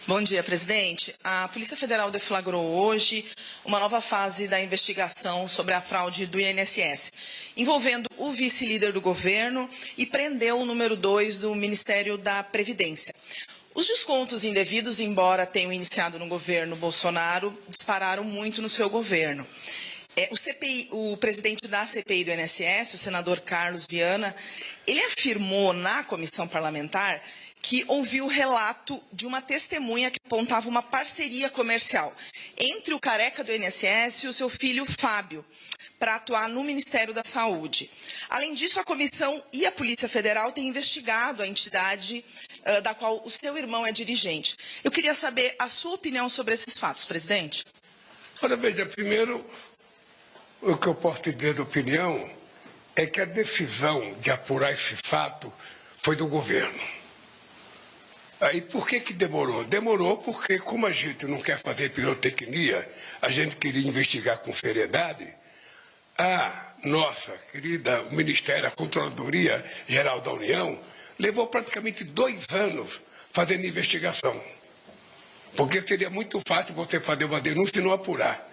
Bom dia, presidente. A Polícia Federal deflagrou hoje uma nova fase da investigação sobre a fraude do INSS, envolvendo o vice-líder do governo e prendeu o número 2 do Ministério da Previdência. Os descontos indevidos, embora tenham iniciado no governo Bolsonaro, dispararam muito no seu governo. O presidente da CPI do INSS, o senador Carlos Viana, ele afirmou na comissão parlamentar que ouviu o relato de uma testemunha que apontava uma parceria comercial entre o careca do INSS e o seu filho Fábio, para atuar no Ministério da Saúde. Além disso, a comissão e a Polícia Federal têm investigado a entidade da qual o seu irmão é dirigente. Eu queria saber a sua opinião sobre esses fatos, presidente. Olha, veja, primeiro, o que eu posso dizer de opinião é que a decisão de apurar esse fato foi do governo. Aí por que demorou? Demorou porque, como a gente não quer fazer pirotecnia, a gente queria investigar com seriedade, a nossa querida Ministério, a Controladoria Geral da União, levou praticamente 2 anos fazendo investigação. Porque seria muito fácil você fazer uma denúncia e não apurar.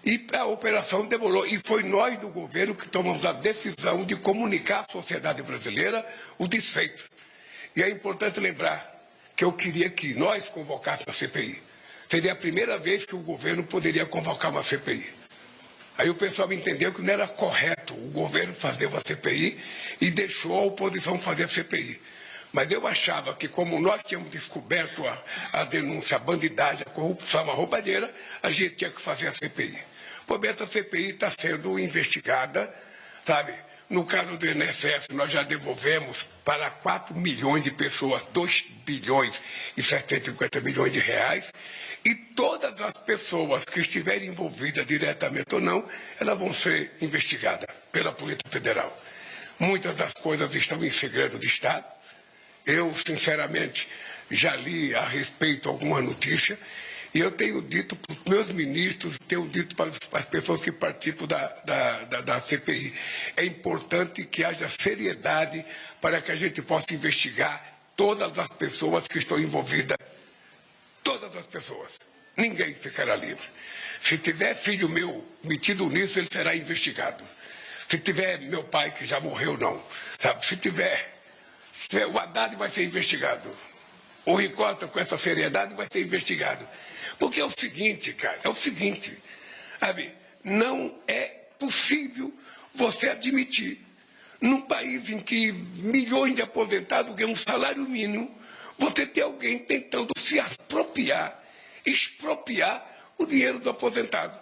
E a operação demorou. E foi nós do governo que tomamos a decisão de comunicar à sociedade brasileira o desfeito. E é importante lembrar que eu queria que nós convocássemos a CPI. Seria a primeira vez que o governo poderia convocar uma CPI. Aí o pessoal entendeu que não era correto o governo fazer uma CPI e deixou a oposição fazer a CPI. Mas eu achava que, como nós tínhamos descoberto a denúncia, a bandidagem, a corrupção, a roubalheira, a gente tinha que fazer a CPI. Pois bem, essa CPI está sendo investigada, sabe? No caso do INSS, nós já devolvemos para 4 milhões de pessoas 2 bilhões e 750 milhões de reais. E todas as pessoas que estiverem envolvidas diretamente ou não, elas vão ser investigadas pela Polícia Federal. Muitas das coisas estão em segredo de Estado. Eu, sinceramente, já li a respeito alguma notícia. E eu tenho dito para os meus ministros, tenho dito para as pessoas que participam da CPI, é importante que haja seriedade para que a gente possa investigar todas as pessoas que estão envolvidas. Todas as pessoas. Ninguém ficará livre. Se tiver filho meu metido nisso, ele será investigado. Se tiver meu pai, que já morreu, não. Sabe? Se tiver, o Haddad vai ser investigado. O Ricota, com essa seriedade, vai ser investigado. Porque é o seguinte, cara, sabe, não é possível você admitir, num país em que milhões de aposentados ganham um salário mínimo, você ter alguém tentando se apropriar, expropriar o dinheiro do aposentado,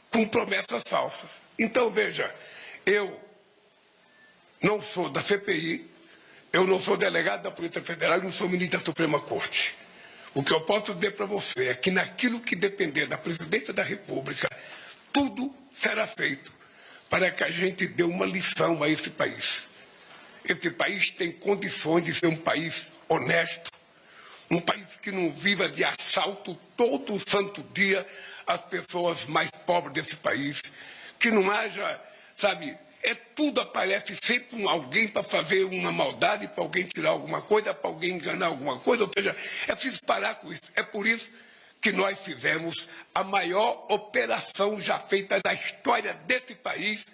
com promessas falsas. Então, veja, eu não sou da CPI, eu não sou delegado da Polícia Federal e não sou ministro da Suprema Corte. O que eu posso dizer para você é que naquilo que depender da Presidência da República, tudo será feito para que a gente dê uma lição a esse país. Esse país tem condições de ser um país honesto, um país que não viva de assalto todo santo dia às pessoas mais pobres desse país, que não haja, sabe, tudo aparece sempre alguém para fazer uma maldade, para alguém tirar alguma coisa, para alguém enganar alguma coisa. Ou seja, é preciso parar com isso. É por isso que nós fizemos a maior operação já feita na história desse país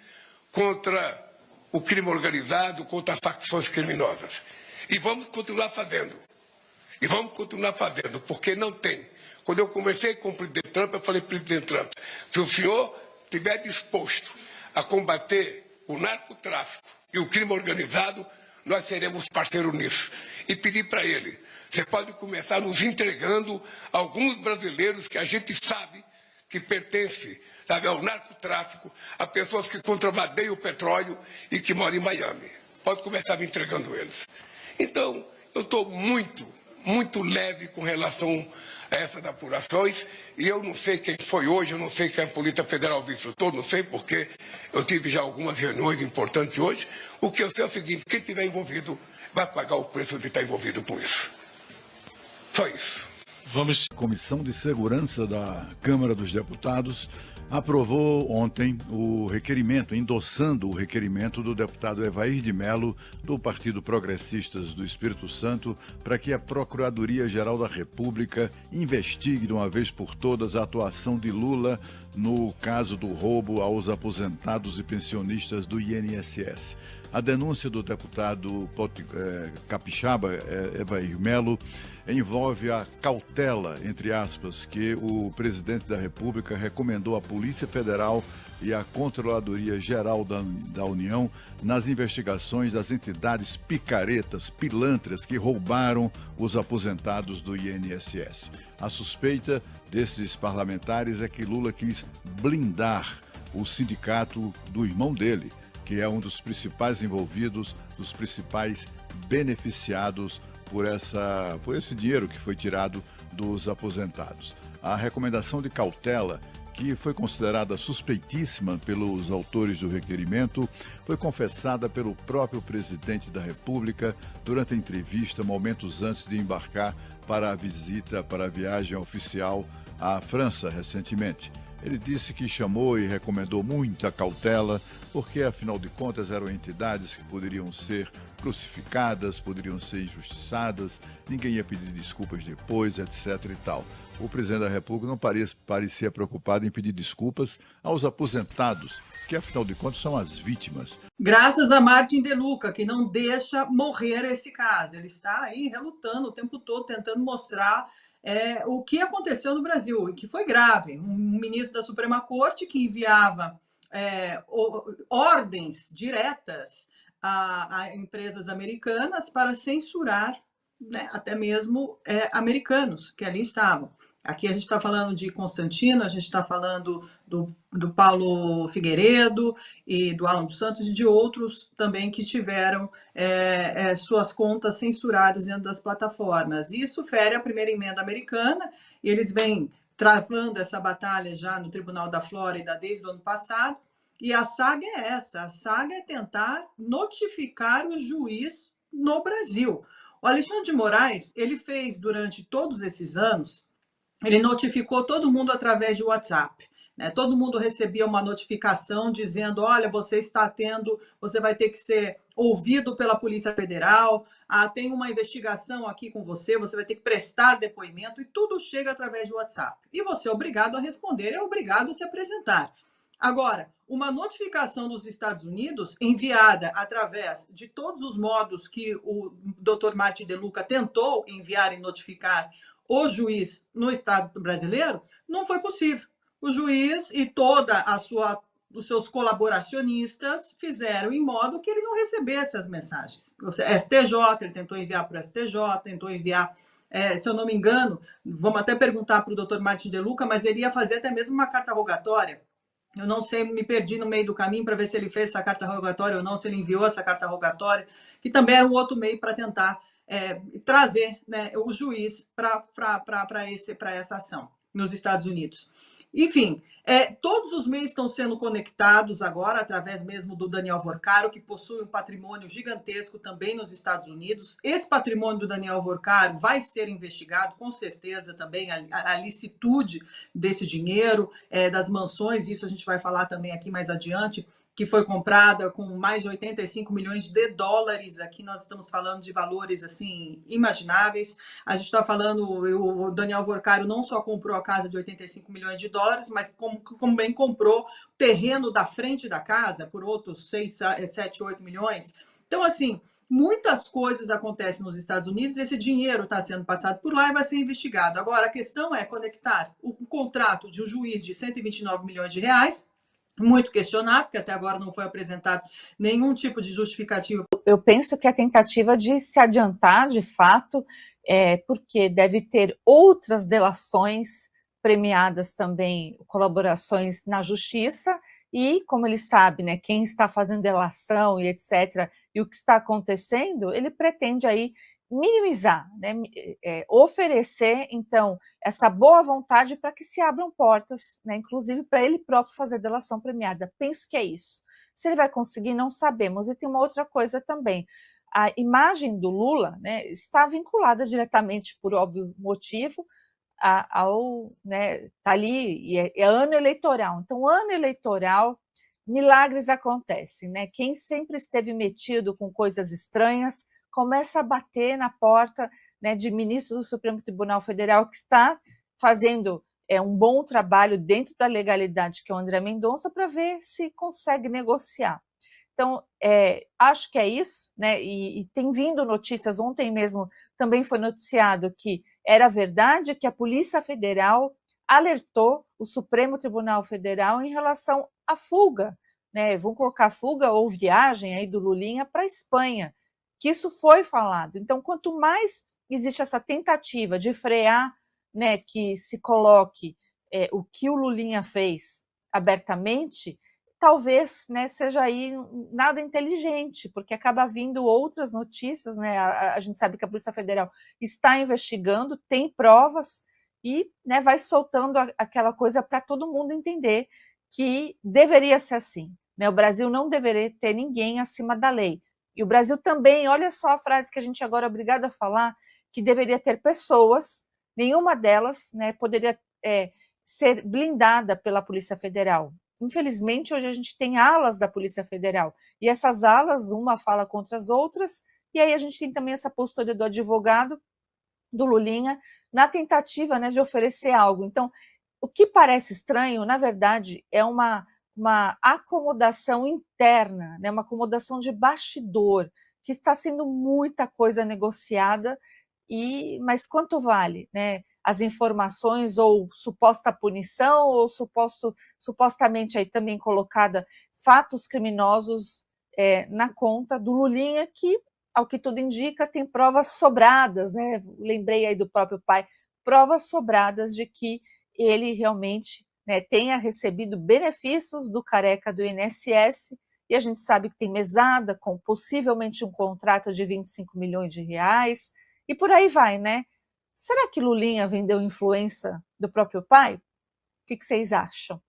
contra o crime organizado, contra as facções criminosas. E vamos continuar fazendo. E vamos continuar fazendo, porque não tem. Quando eu conversei com o presidente Trump, eu falei, presidente Trump, se o senhor estiver disposto a combater o narcotráfico e o crime organizado, nós seremos parceiros nisso. E pedir para ele, você pode começar nos entregando alguns brasileiros que a gente sabe que pertencem, sabe, ao narcotráfico, a pessoas que contrabandeiam o petróleo e que moram em Miami. Pode começar me entregando eles. Então, eu estou muito leve com relação a essas apurações, e eu não sei quem foi hoje, eu não sei quem é a Polícia Federal visitou, não sei porque eu tive já algumas reuniões importantes hoje. O que eu sei é o seguinte, quem estiver envolvido vai pagar o preço de estar envolvido com isso. Só isso. A Comissão de Segurança da Câmara dos Deputados aprovou ontem o requerimento, endossando o requerimento do deputado Evair de Mello, do Partido Progressistas do Espírito Santo, para que a Procuradoria-Geral da República investigue de uma vez por todas a atuação de Lula no caso do roubo aos aposentados e pensionistas do INSS. A denúncia do deputado capixaba Evair Mello envolve a cautela, entre aspas, que o presidente da República recomendou à Polícia Federal e à Controladoria Geral da União nas investigações das entidades picaretas, pilantras que roubaram os aposentados do INSS. A suspeita desses parlamentares é que Lula quis blindar o sindicato do irmão dele, que é um dos principais envolvidos, dos principais beneficiados por esse dinheiro que foi tirado dos aposentados. A recomendação de cautela, que foi considerada suspeitíssima pelos autores do requerimento, foi confessada pelo próprio presidente da República durante a entrevista momentos antes de embarcar para a viagem oficial à França recentemente. Ele disse que chamou e recomendou muita cautela, porque, afinal de contas, eram entidades que poderiam ser crucificadas, poderiam ser injustiçadas, ninguém ia pedir desculpas depois, etc. e tal. O presidente da República não parecia preocupado em pedir desculpas aos aposentados, que, afinal de contas, são as vítimas. Graças a Martin De Luca, que não deixa morrer esse caso. Ele está aí relutando o tempo todo, tentando mostrar o que aconteceu no Brasil, e que foi grave. Um ministro da Suprema Corte que enviava ordens diretas a empresas americanas para censurar, né, até mesmo americanos que ali estavam. Aqui a gente está falando de Constantino, a gente está falando do Paulo Figueiredo e do Alan dos Santos e de outros também que tiveram suas contas censuradas dentro das plataformas. Isso fere a primeira emenda americana, e eles vêm travando essa batalha já no Tribunal da Flórida desde o ano passado, e a saga é essa, a saga é tentar notificar o juiz no Brasil. O Alexandre de Moraes, ele fez durante todos esses anos, ele notificou todo mundo através de WhatsApp, né? Todo mundo recebia uma notificação dizendo: olha, você vai ter que ser ouvido pela Polícia Federal, tem uma investigação aqui com você, você vai ter que prestar depoimento, e tudo chega através de WhatsApp. E você é obrigado a responder, é obrigado a se apresentar. Agora, uma notificação dos Estados Unidos, enviada através de todos os modos que o Dr. Martin De Luca tentou enviar e notificar o juiz no Estado brasileiro, não foi possível. O juiz e os seus colaboracionistas fizeram em modo que ele não recebesse as mensagens. O STJ, ele tentou enviar para o STJ, tentou enviar, se eu não me engano, vamos até perguntar para o Dr. Martin De Luca, mas ele ia fazer até mesmo uma carta rogatória. Eu não sei, me perdi no meio do caminho para ver se ele fez essa carta rogatória ou não, se ele enviou essa carta rogatória, que também era um outro meio para tentar trazer, né, o juiz para essa ação nos Estados Unidos. Enfim, todos os meios estão sendo conectados agora, através mesmo do Daniel Vorcaro, que possui um patrimônio gigantesco também nos Estados Unidos. Esse patrimônio do Daniel Vorcaro vai ser investigado, com certeza, também a licitude desse dinheiro, das mansões, isso a gente vai falar também aqui mais adiante, que foi comprada com mais de 85 milhões de dólares. Aqui nós estamos falando de valores assim imagináveis. A gente está falando, o Daniel Vorcaro não só comprou a casa de 85 milhões de dólares, mas também comprou terreno da frente da casa por outros 6, 7, 8 milhões. Então, assim, muitas coisas acontecem nos Estados Unidos, esse dinheiro está sendo passado por lá e vai ser investigado. Agora, a questão é conectar o contrato de um juiz de 129 milhões de reais, muito questionável, porque até agora não foi apresentado nenhum tipo de justificativa. Eu penso que a tentativa de se adiantar, de fato, porque deve ter outras delações premiadas também, colaborações na justiça, e, como ele sabe, né, quem está fazendo delação e etc., e o que está acontecendo, ele pretende aí minimizar, né, oferecer, então, essa boa vontade para que se abram portas, né, inclusive para ele próprio fazer delação premiada. Penso que é isso. Se ele vai conseguir, não sabemos. E tem uma outra coisa também. A imagem do Lula, né, está vinculada diretamente, por óbvio motivo, né, tá ali, e é ano eleitoral. Então, ano eleitoral, milagres acontecem, né? Quem sempre esteve metido com coisas estranhas começa a bater na porta, né, de ministro do Supremo Tribunal Federal que está fazendo um bom trabalho dentro da legalidade, que é o André Mendonça, para ver se consegue negociar. Então, acho que é isso, né? E tem vindo notícias, ontem mesmo também foi noticiado que era verdade que a Polícia Federal alertou o Supremo Tribunal Federal em relação à fuga, né? Vão colocar fuga ou viagem aí do Lulinha para a Espanha, que isso foi falado. Então, quanto mais existe essa tentativa de frear, né, que se coloque o que o Lulinha fez abertamente, talvez, né, seja aí nada inteligente, porque acaba vindo outras notícias, né? A gente sabe que a Polícia Federal está investigando, tem provas e, né, vai soltando aquela coisa para todo mundo entender que deveria ser assim, né? O Brasil não deveria ter ninguém acima da lei. E o Brasil também, olha só a frase que a gente agora é obrigado a falar, que deveria ter pessoas, nenhuma delas, né, poderia ser blindada pela Polícia Federal. Infelizmente, hoje a gente tem alas da Polícia Federal, e essas alas, uma fala contra as outras, e aí a gente tem também essa postura do advogado, do Lulinha, na tentativa, né, de oferecer algo. Então, o que parece estranho, na verdade, é uma acomodação interna, né, uma acomodação de bastidor, que está sendo muita coisa negociada, mas quanto vale, né? As informações ou suposta punição ou supostamente aí também colocada fatos criminosos na conta do Lulinha, que, ao que tudo indica, tem provas sobradas, né? Lembrei aí do próprio pai, provas sobradas de que ele realmente, né, tenha recebido benefícios do careca do INSS, e a gente sabe que tem mesada com possivelmente um contrato de 25 milhões de reais, e por aí vai, né? Será que Lulinha vendeu influência do próprio pai? O que vocês acham?